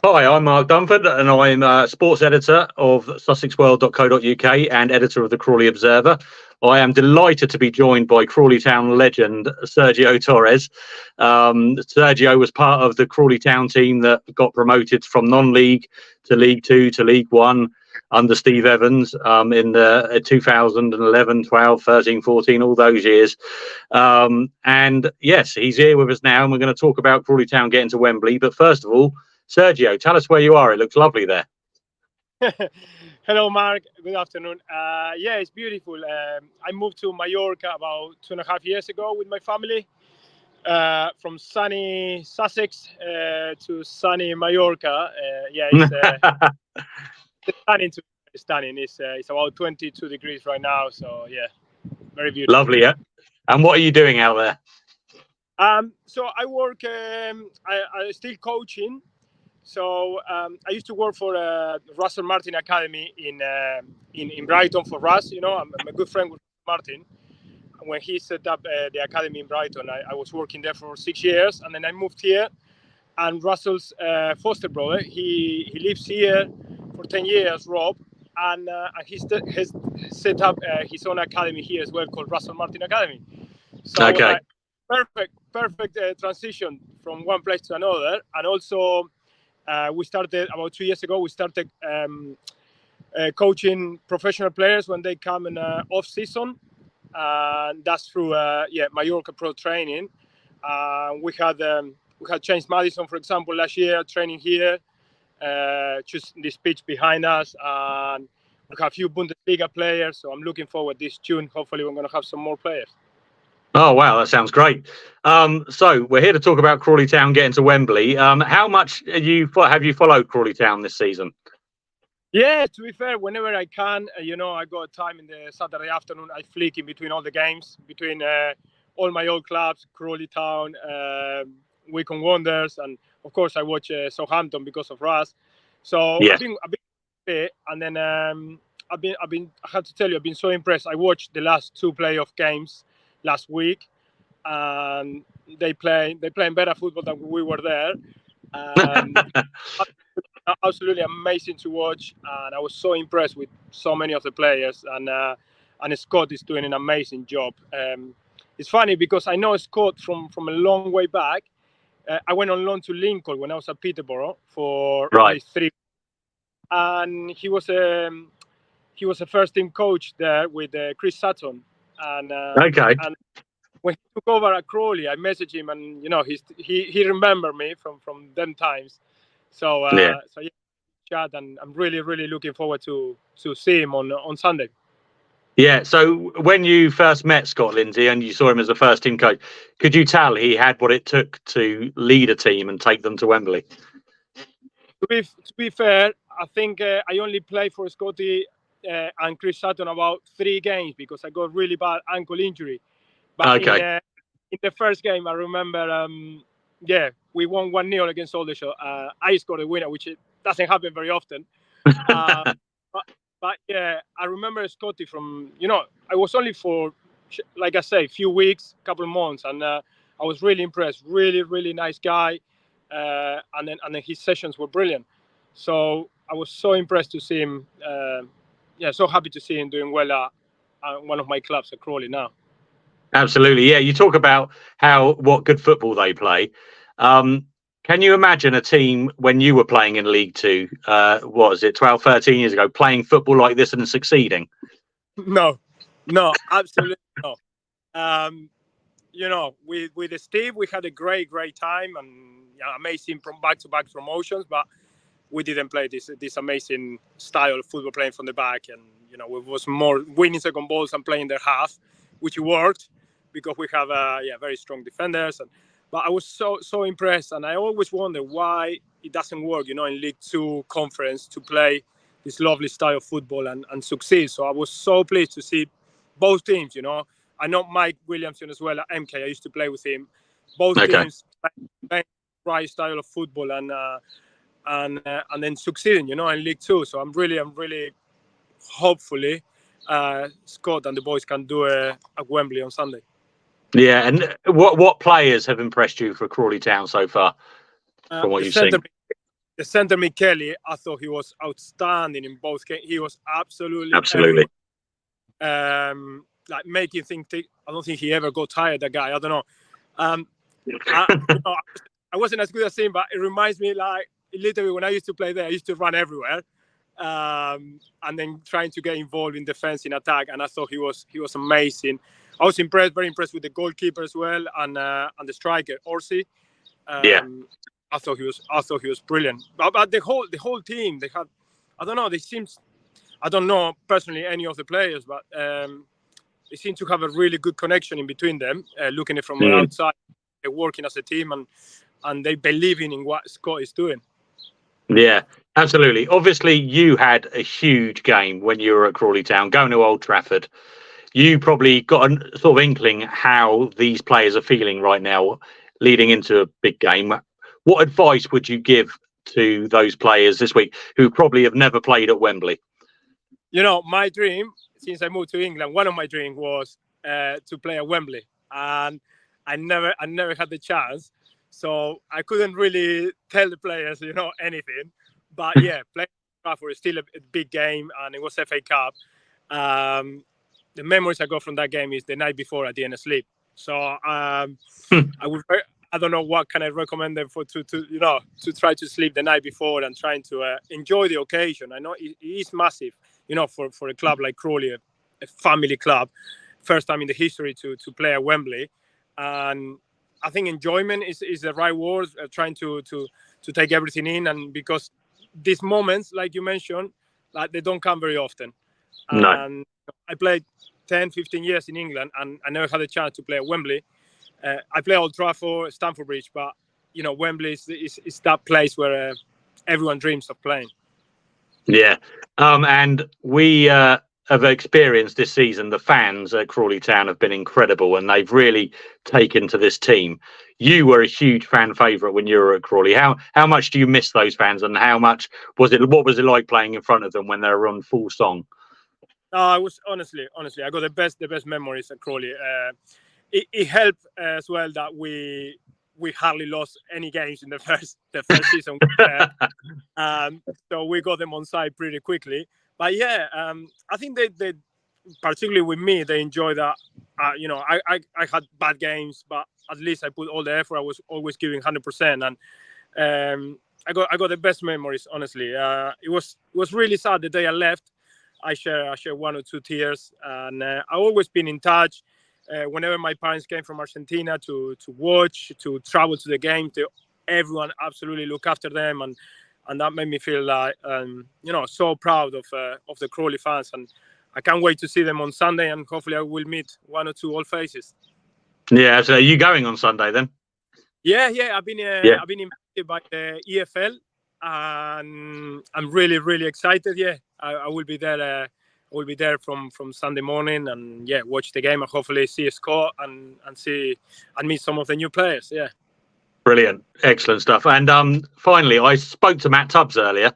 Hi, I'm Mark Dunford, and I'm sports editor of sussexworld.co.uk and editor of the Crawley Observer. I am delighted to be joined by Crawley Town legend Sergio Torres. Sergio was part of the Crawley Town team that got promoted from non-league to League Two to League One under Steve Evans in the 2011, 12, 13, 14, all those years. And yes, he's here with us now, and we're going to talk about Crawley Town getting to Wembley. But first of all, Sergio, tell us where you are. It looks lovely there. Hello, Mark. Good afternoon. Yeah, it's beautiful. I moved to Mallorca about 2.5 years ago with my family, from sunny Sussex to sunny Mallorca. Yeah, it's stunning. Stunning. It's about 22 degrees right now. So yeah, very beautiful. Lovely, yeah. And what are you doing out there? So I work. I still coaching. So I used to work for Russell Martin Academy in Brighton for Russ. You know, I'm a good friend with Martin. And when he set up the academy in Brighton, I was working there for 6 years, and then I moved here. And Russell's foster brother, he lives here for 10 years, Rob, and he has set up his own academy here as well called Russell Martin Academy. So Okay. Perfect transition from one place to another, and also. We started about 2 years ago. We started coaching professional players when they come in off season, and that's through Mallorca Pro Training. We had James Madison, for example, last year training here, just this pitch behind us, and we have a few Bundesliga players. So I'm looking forward this June. Hopefully, we're going to have some more players. Oh, wow, that sounds great. So we're here to talk about Crawley Town getting to Wembley. How much have you followed Crawley Town this season? Yeah, to be fair, whenever I can, I got time in the Saturday afternoon. I flick in between all the games, between all my old clubs, Crawley Town, Wycombe Wanderers, and of course I watch Southampton because of Russ. So Yeah. I've been fit, and then I have to tell you, I've been so impressed. I watched the last 2 playoff games last week, and they playing better football than we were there. Absolutely amazing to watch, and I was so impressed with so many of the players, and Scott is doing an amazing job. It's funny because I know Scott from a long way back. I went on loan to Lincoln when I was at Peterborough for Right. 3, and he was a first team coach there with Chris Sutton, and Okay. and when he took over at Crawley, I messaged him, and he remembered me from them times. So Yeah. chat, and I'm really looking forward to see him on Sunday. Yeah. So when you first met Scott Lindsey and you saw him as a first team coach, could you tell he had what it took to lead a team and take them to Wembley? To be fair, I think I only played for Scotty and Chris Sutton about 3 games because I got really bad ankle injury. But Okay. in the first game, I remember, we won 1-0 against Aldershot. I scored a winner, which doesn't happen very often. But yeah, I remember Scotty from, I was only for, like I say, a few weeks, couple of months, and I was really impressed. Really nice guy, and then his sessions were brilliant. So I was so impressed to see him. So happy to see him doing well at one of my clubs at Crawley now. Absolutely. Yeah. You talk about what good football they play. Can you imagine a team when you were playing in League Two, what was it, 12, 13 years ago, playing football like this and succeeding? No, absolutely no. With Steve, we had a great time and amazing back-to-back promotions, but we didn't play this amazing style of football, playing from the back, and it was more winning second balls and playing their half, which worked because we have very strong defenders. But I was so impressed, and I always wonder why it doesn't work, in League Two conference to play this lovely style of football and succeed. So I was so pleased to see both teams. I know Mike Williamson as well at MK. I used to play with him. Both teams playing the right style of football and then succeeding, in League Two. So I'm really hopefully Scott and the boys can do at Wembley on Sunday. Yeah, and what players have impressed you for Crawley Town so far, from what you've seen? the centre mid Kelly, I thought he was outstanding in both games. He was absolutely like making things. I don't think he ever got tired. That guy, I don't know. I wasn't as good as him, but it reminds me like literally when I used to play there, I used to run everywhere, and then trying to get involved in defense, in attack. And I thought he was amazing. I was very impressed with the goalkeeper as well, and the striker Orsi. I thought he was brilliant. But the whole team, they had, I don't know, I don't know personally any of the players, but they seem to have a really good connection in between them. Looking at it from the outside, they're working as a team and they believe in what Scott is doing. Yeah, absolutely. Obviously, you had a huge game when you were at Crawley Town, going to Old Trafford. You probably got a sort of inkling how these players are feeling right now, leading into a big game. What advice would you give to those players this week who probably have never played at Wembley? You know, my dream since I moved to England, one of my dreams was to play at Wembley, and I never had the chance, so I couldn't really tell the players, anything. But yeah, playing at Trafford is still a big game, and it was FA Cup. The memories I got from that game is the night before I didn't sleep. So I don't know what can I recommend them to try to sleep the night before and trying to enjoy the occasion. I know it is massive, for a club like Crawley, a family club, first time in the history to play at Wembley, and I think enjoyment is the right word. Trying to take everything in, and because these moments, like you mentioned, like they don't come very often. No. And I played 10-15 years in England, and I never had a chance to play at Wembley. I play Old Trafford, Stamford Bridge, but Wembley is that place where everyone dreams of playing. Yeah, and we have experienced this season. The fans at Crawley Town have been incredible, and they've really taken to this team. You were a huge fan favourite when you were at Crawley. How much do you miss those fans, and how much was it? What was it like playing in front of them when they were on full song? I was honestly, I got the best memories at Crawley. It helped as well that we hardly lost any games in the first season. So we got them on side pretty quickly. But yeah, I think they particularly with me, they enjoy that. I had bad games, but at least I put all the effort. I was always giving 100%, and I got the best memories. Honestly, it was really sad the day I left. I share one or two tears, and I always been in touch. Whenever my parents came from Argentina to watch, to travel to the game, everyone absolutely look after them, and that made me feel like so proud of the Crawley fans, and I can't wait to see them on Sunday, and hopefully I will meet one or two old faces. Yeah, so are you going on Sunday then? Yeah, I've been invited by the EFL, and I'm really excited. Yeah, I will be there. We'll be there from Sunday morning, and watch the game and hopefully see Scott and meet some of the new players. Yeah, brilliant, excellent stuff. And finally, I spoke to Matt Tubbs earlier,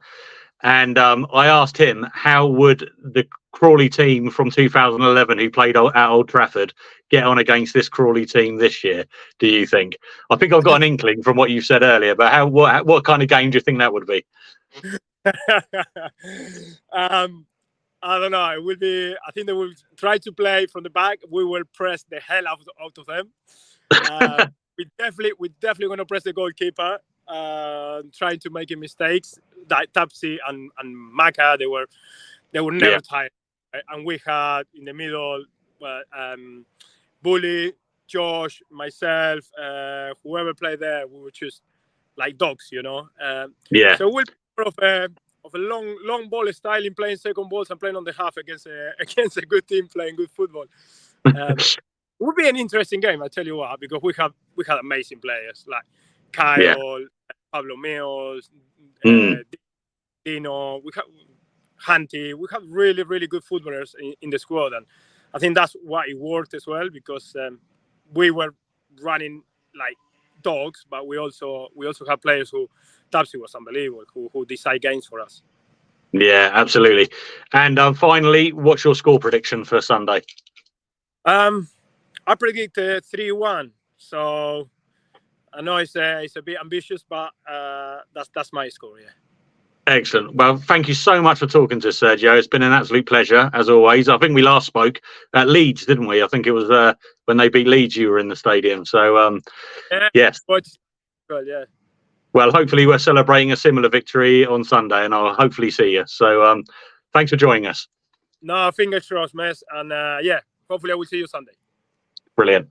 and I asked him how would the Crawley team from 2011, who played at Old Trafford, get on against this Crawley team this year? Do you think? I think I've got an inkling from what you said earlier, but what kind of game do you think that would be? I don't know. It will be. I think they will try to play from the back. We will press the hell out of them. We're definitely going to press the goalkeeper, trying to make mistakes. That Tapsi and Maka, they were never tired. Right? And we had in the middle, Bully, Josh, myself, whoever played there. We were just like dogs, So we'll be of a long ball style in playing second balls and playing on the half against a good team playing good football. It would be an interesting game, I tell you what, because we had amazing players like Kyle, Pablo Meos, Dino, we have Hanti. We have really good footballers in the squad, and I think that's why it worked as well, because we were running like dogs, but we also have players who Tapsi was unbelievable, who decide games for us. Yeah, absolutely. And finally, what's your score prediction for Sunday? I predict 3-1. So I know it's a bit ambitious, but that's my score. Yeah. Excellent. Well, thank you so much for talking to us, Sergio. It's been an absolute pleasure, as always. I think we last spoke at Leeds, didn't we? I think it was when they beat Leeds, you were in the stadium. So, Yeah. yes. But, well, yeah. Well, hopefully we're celebrating a similar victory on Sunday, and I'll hopefully see you. So, thanks for joining us. No, fingers crossed, mess. And yeah, hopefully I will see you Sunday. Brilliant.